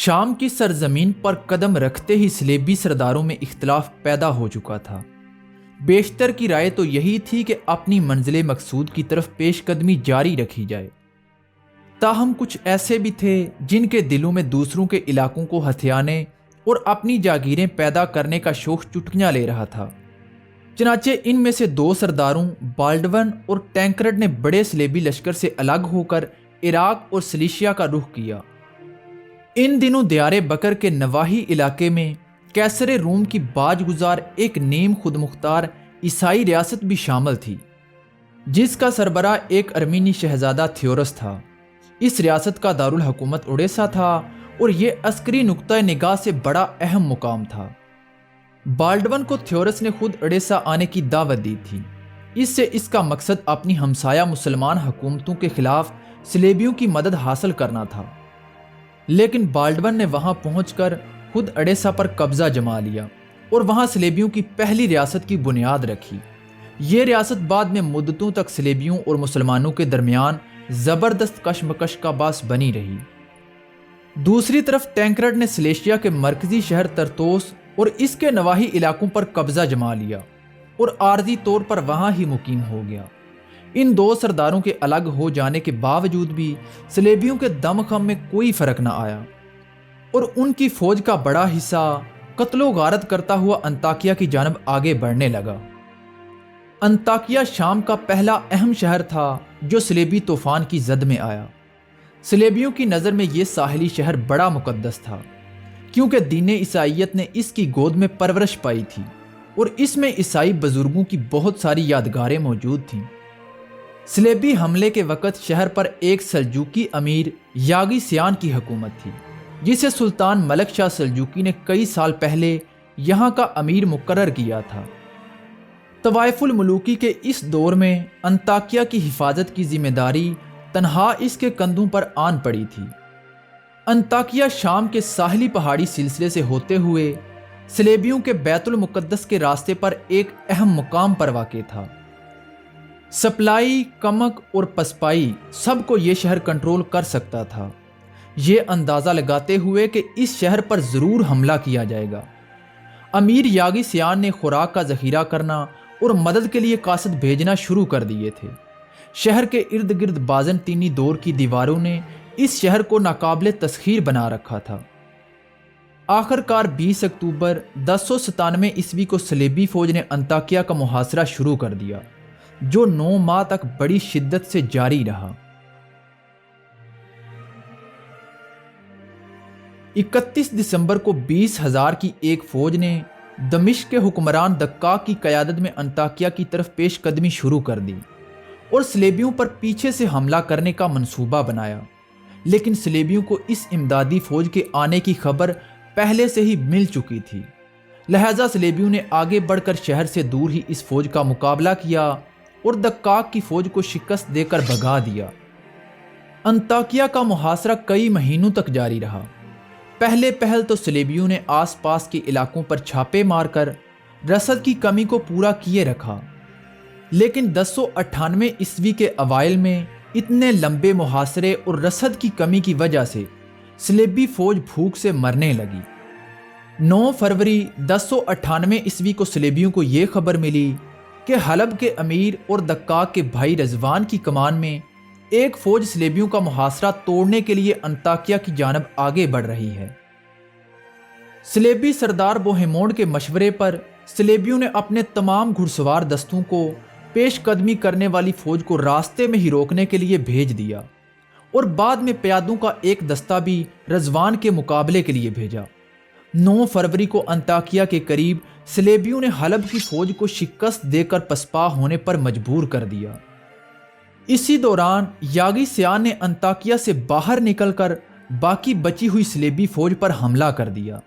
شام کی سرزمین پر قدم رکھتے ہی صلیبی سرداروں میں اختلاف پیدا ہو چکا تھا۔ بیشتر کی رائے تو یہی تھی کہ اپنی منزل مقصود کی طرف پیش قدمی جاری رکھی جائے، تاہم کچھ ایسے بھی تھے جن کے دلوں میں دوسروں کے علاقوں کو ہتھیانے اور اپنی جاگیریں پیدا کرنے کا شوق چٹکیاں لے رہا تھا۔ چنانچہ ان میں سے دو سرداروں بالڈون اور ٹینکرڈ نے بڑے صلیبی لشکر سے الگ ہو کر عراق اور سلیشیا کا رخ کیا۔ ان دنوں دیار بکر کے نواحی علاقے میں کیسر روم کی باج گزار ایک نیم خود مختار عیسائی ریاست بھی شامل تھی، جس کا سربراہ ایک ارمینی شہزادہ تھیورس تھا۔ اس ریاست کا دارالحکومت اڈیسا تھا اور یہ عسکری نقطہ نگاہ سے بڑا اہم مقام تھا۔ بالڈون کو تھیورس نے خود اڈیسا آنے کی دعوت دی تھی۔ اس سے اس کا مقصد اپنی ہمسایہ مسلمان حکومتوں کے خلاف صلیبیوں کی مدد حاصل کرنا تھا، لیکن بالڈون نے وہاں پہنچ کر خود اڈیسا پر قبضہ جما لیا اور وہاں صلیبیوں کی پہلی ریاست کی بنیاد رکھی۔ یہ ریاست بعد میں مدتوں تک صلیبیوں اور مسلمانوں کے درمیان زبردست کشمکش کا باعث بنی رہی۔ دوسری طرف ٹینکرڈ نے سلیشیا کے مرکزی شہر ترتوس اور اس کے نواحی علاقوں پر قبضہ جما لیا اور عارضی طور پر وہاں ہی مقیم ہو گیا۔ ان دو سرداروں کے الگ ہو جانے کے باوجود بھی صلیبیوں کے دم خم میں کوئی فرق نہ آیا اور ان کی فوج کا بڑا حصہ قتل و غارت کرتا ہوا انطاکیہ کی جانب آگے بڑھنے لگا۔ انطاکیہ شام کا پہلا اہم شہر تھا جو صلیبی طوفان کی زد میں آیا۔ صلیبیوں کی نظر میں یہ ساحلی شہر بڑا مقدس تھا، کیونکہ دین عیسائیت نے اس کی گود میں پرورش پائی تھی اور اس میں عیسائی بزرگوں کی بہت ساری یادگاریں موجود تھیں۔ صلیبی حملے کے وقت شہر پر ایک سلجوقی امیر یاغی سیان کی حکومت تھی، جسے سلطان ملک شاہ سلجوقی نے کئی سال پہلے یہاں کا امیر مقرر کیا تھا۔ طوائف الملوکی کے اس دور میں انطاکیہ کی حفاظت کی ذمہ داری تنہا اس کے کندھوں پر آن پڑی تھی۔ انطاکیہ شام کے ساحلی پہاڑی سلسلے سے ہوتے ہوئے صلیبیوں کے بیت المقدس کے راستے پر ایک اہم مقام پر واقع تھا۔ سپلائی، کمک اور پسپائی سب کو یہ شہر کنٹرول کر سکتا تھا، یہ اندازہ لگاتے ہوئے کہ اس شہر پر ضرور حملہ کیا جائے گا۔ امیر یاغی سیان نے خوراک کا ذخیرہ کرنا اور مدد کے لیے قاصد بھیجنا شروع کر دیے تھے۔ شہر کے ارد گرد بازنطینی دور کی دیواروں نے اس شہر کو ناقابل تسخیر بنا رکھا تھا۔ آخر کار 20 اکتوبر 1097 عیسوی کو صلیبی فوج نے انطاکیہ کا محاصرہ شروع کر دیا، جو 9 ماہ تک بڑی شدت سے جاری رہا۔ 31 دسمبر کو 20,000 کی ایک فوج نے دمشق کے حکمران دقاق کی قیادت میں انطاکیہ کی طرف پیش قدمی شروع کر دی اور صلیبیوں پر پیچھے سے حملہ کرنے کا منصوبہ بنایا، لیکن صلیبیوں کو اس امدادی فوج کے آنے کی خبر پہلے سے ہی مل چکی تھی، لہذا صلیبیوں نے آگے بڑھ کر شہر سے دور ہی اس فوج کا مقابلہ کیا اور دقاق کی فوج کو شکست دے کر بھگا دیا۔ انطاکیہ کا محاصرہ کئی مہینوں تک جاری رہا۔ پہل تو صلیبیوں نے آس پاس کے علاقوں پر چھاپے مار کر رسد کی کمی کو پورا کیے رکھا، لیکن 1098 عیسوی کے اوائل میں اتنے لمبے محاصرے اور رسد کی کمی کی وجہ سے صلیبی فوج بھوک سے مرنے لگی۔ 9 فروری 1098 عیسوی کو صلیبیوں کو یہ خبر ملی کہ حلب کے امیر اور دقاق کے بھائی رضوان کی کمان میں ایک فوج صلیبیوں کا محاصرہ توڑنے کے لیے انطاکیہ کی جانب آگے بڑھ رہی ہے۔ صلیبی سردار بوہیمونڈ کے مشورے پر صلیبیوں نے اپنے تمام گھڑ سوار دستوں کو پیش قدمی کرنے والی فوج کو راستے میں ہی روکنے کے لیے بھیج دیا اور بعد میں پیادوں کا ایک دستہ بھی رضوان کے مقابلے کے لیے بھیجا۔ 9 فروری کو انطاکیہ کے قریب صلیبیوں نے حلب کی فوج کو شکست دے کر پسپا ہونے پر مجبور کر دیا۔ اسی دوران یاغی سیان نے انطاکیہ سے باہر نکل کر باقی بچی ہوئی صلیبی فوج پر حملہ کر دیا۔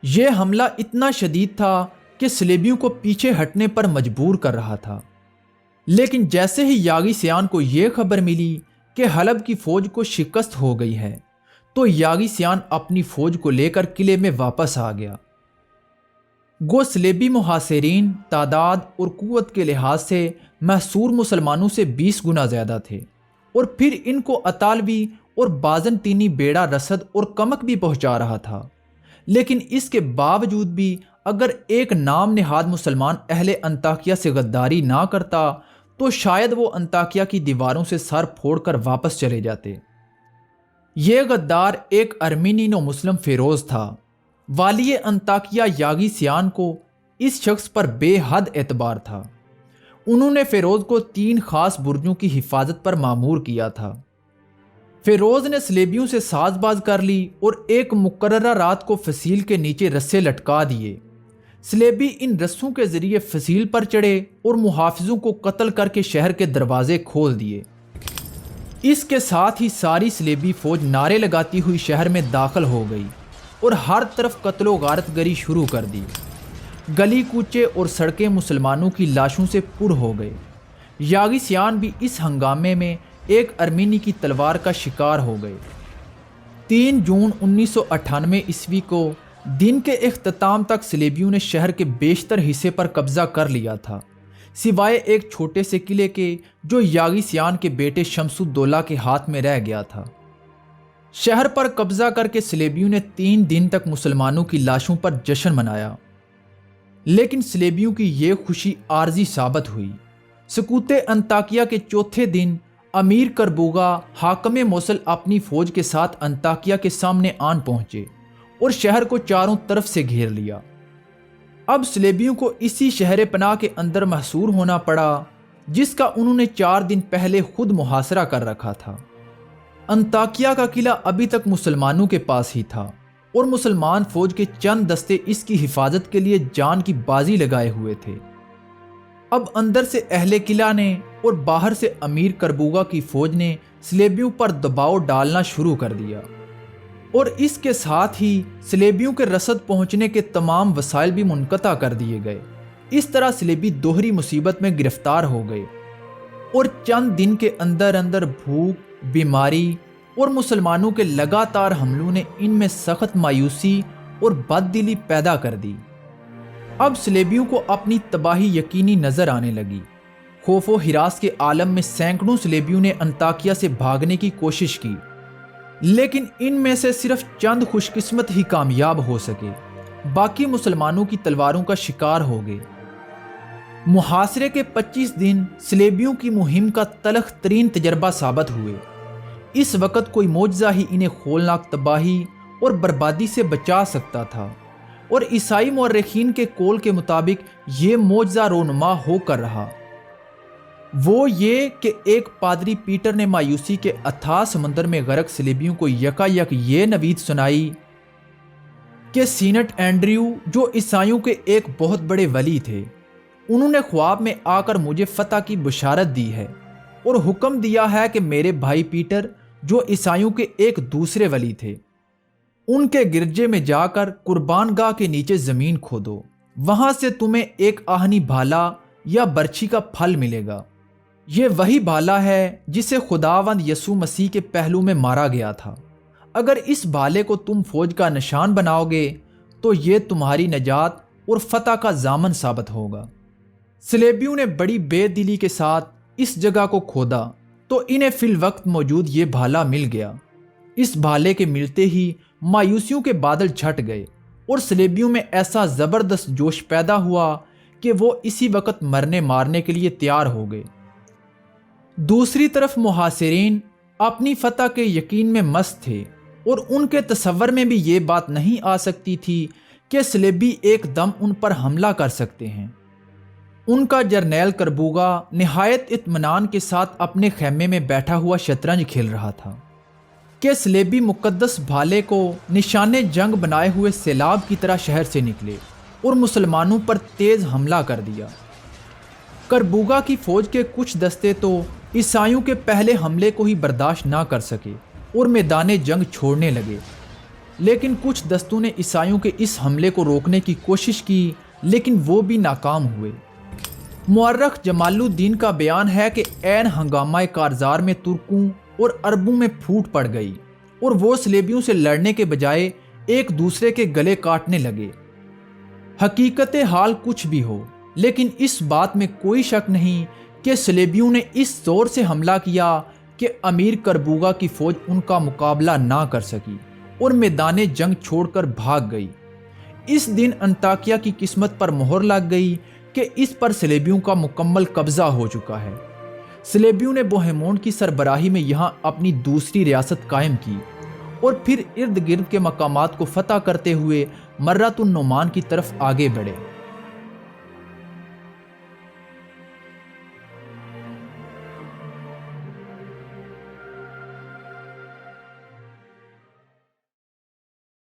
یہ حملہ اتنا شدید تھا کہ صلیبیوں کو پیچھے ہٹنے پر مجبور کر رہا تھا، لیکن جیسے ہی یاغی سیان کو یہ خبر ملی کہ حلب کی فوج کو شکست ہو گئی ہے تو یاغی سیان اپنی فوج کو لے کر قلعے میں واپس آ گیا۔ گو صلیبی محاصرین تعداد اور قوت کے لحاظ سے محصور مسلمانوں سے 20 گنا زیادہ تھے، اور پھر ان کو اطالوی اور بازنطینی بیڑا رسد اور کمک بھی پہنچا رہا تھا، لیکن اس کے باوجود بھی اگر ایک نام نہاد مسلمان اہل انطاکیہ سے غداری نہ کرتا تو شاید وہ انطاکیہ کی دیواروں سے سر پھوڑ کر واپس چلے جاتے۔ یہ غدار ایک ارمینی نو مسلم فیروز تھا۔ والی انطاکیہ یاگیسیان کو اس شخص پر بے حد اعتبار تھا۔ انہوں نے فیروز کو 3 خاص برجوں کی حفاظت پر مامور کیا تھا۔ فیروز نے سلیبیوں سے ساز باز کر لی اور ایک مقررہ رات کو فصیل کے نیچے رسے لٹکا دیے۔ سلیبی ان رسوں کے ذریعے فصیل پر چڑھے اور محافظوں کو قتل کر کے شہر کے دروازے کھول دیے۔ اس کے ساتھ ہی ساری سلیبی فوج نعرے لگاتی ہوئی شہر میں داخل ہو گئی اور ہر طرف قتل و غارت گری شروع کر دی۔ گلی کوچے اور سڑکیں مسلمانوں کی لاشوں سے پر ہو گئے۔ یاگیسیان بھی اس ہنگامے میں ایک ارمینی کی تلوار کا شکار ہو گئے۔ 3 جون 1998 عیسوی کو دن کے اختتام تک سلیبیوں نے شہر کے بیشتر حصے پر قبضہ کر لیا تھا، سوائے ایک چھوٹے سے قلعے کے جو یاگیسیان کے بیٹے شمس الدولہ کے ہاتھ میں رہ گیا تھا۔ شہر پر قبضہ کر کے سلیبیوں نے 3 دن تک مسلمانوں کی لاشوں پر جشن منایا، لیکن سلیبیوں کی یہ خوشی عارضی ثابت ہوئی۔ سقوط انطاکیہ کے چوتھے دن امیر کربوگا حاکم موصل اپنی فوج کے ساتھ انطاکیہ کے سامنے آن پہنچے اور شہر کو چاروں طرف سے گھیر لیا۔ اب سلیبیوں کو اسی شہر پناہ کے اندر محصور ہونا پڑا جس کا انہوں نے 4 دن پہلے خود محاصرہ کر رکھا تھا۔ انطاکیہ کا قلعہ ابھی تک مسلمانوں کے پاس ہی تھا اور مسلمان فوج کے چند دستے اس کی حفاظت کے لیے جان کی بازی لگائے ہوئے تھے۔ اب اندر سے اہل قلعہ نے اور باہر سے امیر کربوگا کی فوج نے سلیبیوں پر دباؤ ڈالنا شروع کر دیا، اور اس کے ساتھ ہی سلیبیوں کے رسد پہنچنے کے تمام وسائل بھی منقطع کر دیے گئے۔ اس طرح سلیبی دوہری مصیبت میں گرفتار ہو گئے اور چند دن کے اندر اندر بھوک، بیماری اور مسلمانوں کے لگاتار حملوں نے ان میں سخت مایوسی اور بد دلی پیدا کر دی۔ اب سلیبیوں کو اپنی تباہی یقینی نظر آنے لگی۔ خوف و ہراس کے عالم میں سینکڑوں سلیبیوں نے انطاکیہ سے بھاگنے کی کوشش کی، لیکن ان میں سے صرف چند خوش قسمت ہی کامیاب ہو سکے، باقی مسلمانوں کی تلواروں کا شکار ہو گئے۔ محاصرے کے 25 دن سلیبیوں کی مہم کا تلخ ترین تجربہ ثابت ہوئے۔ اس وقت کوئی معجزہ ہی انہیں ہولناک تباہی اور بربادی سے بچا سکتا تھا، اور عیسائی مورخین کے قول کے مطابق یہ معجزہ رونما ہو کر رہا۔ وہ یہ کہ ایک پادری پیٹر نے مایوسی کے اتھاہ سمندر میں غرق سلیبیوں کو یکا یک یہ نوید سنائی کہ سینٹ اینڈریو جو عیسائیوں کے ایک بہت بڑے ولی تھے، انہوں نے خواب میں آ کر مجھے فتح کی بشارت دی ہے اور حکم دیا ہے کہ میرے بھائی پیٹر جو عیسائیوں کے ایک دوسرے ولی تھے، ان کے گرجے میں جا کر قربان گاہ کے نیچے زمین کھودو، وہاں سے تمہیں ایک آہنی بھالا یا برچھی کا پھل ملے گا۔ یہ وہی بھالا ہے جسے خداوند یسوع مسیح کے پہلو میں مارا گیا تھا۔ اگر اس بھالے کو تم فوج کا نشان بناؤ گے تو یہ تمہاری نجات اور فتح کا ضامن ثابت ہوگا۔ سلیبیوں نے بڑی بے دلی کے ساتھ اس جگہ کو کھودا تو انہیں فی الوقت موجود یہ بھالا مل گیا۔ اس بھالے کے ملتے ہی مایوسیوں کے بادل چھٹ گئے اور سلیبیوں میں ایسا زبردست جوش پیدا ہوا کہ وہ اسی وقت مرنے مارنے کے لیے تیار ہو گئے۔ دوسری طرف محاصرین اپنی فتح کے یقین میں مست تھے اور ان کے تصور میں بھی یہ بات نہیں آ سکتی تھی کہ سلیبی ایک دم ان پر حملہ کر سکتے ہیں۔ ان کا جرنیل کربوگا نہایت اطمینان کے ساتھ اپنے خیمے میں بیٹھا ہوا شطرنج کھیل رہا تھا کہ سلیبی مقدس بھالے کو نشانے جنگ بنائے ہوئے سیلاب کی طرح شہر سے نکلے اور مسلمانوں پر تیز حملہ کر دیا۔ کربوگا کی فوج کے کچھ دستے تو عیسائیوں کے پہلے حملے کو ہی برداشت نہ کر سکے اور میدان جنگ چھوڑنے لگے، لیکن کچھ دستوں نے عیسائیوں کے اس حملے کو روکنے کی کوشش کی، لیکن وہ بھی ناکام ہوئے۔ مورخ جمال الدین کا بیان ہے کہ عین ہنگامہ کارزار میں ترکوں اور عربوں میں پھوٹ پڑ گئی اور وہ سلیبیوں سے لڑنے کے بجائے ایک دوسرے کے گلے کاٹنے لگے۔ حقیقت حال کچھ بھی ہو، لیکن اس بات میں کوئی شک نہیں کہ سلیبیوں نے اس زور سے حملہ کیا کہ امیر کربوگا کی فوج ان کا مقابلہ نہ کر سکی اور میدان جنگ چھوڑ کر بھاگ گئی۔ اس دن انطاکیہ کی قسمت پر مہر لگ گئی کہ اس پر صلیبیوں کا مکمل قبضہ ہو چکا ہے۔ صلیبیوں نے بوہیمونڈ کی سربراہی میں یہاں اپنی دوسری ریاست قائم کی اور پھر ارد گرد کے مقامات کو فتح کرتے ہوئے مرۃ النعمان کی طرف آگے بڑھے۔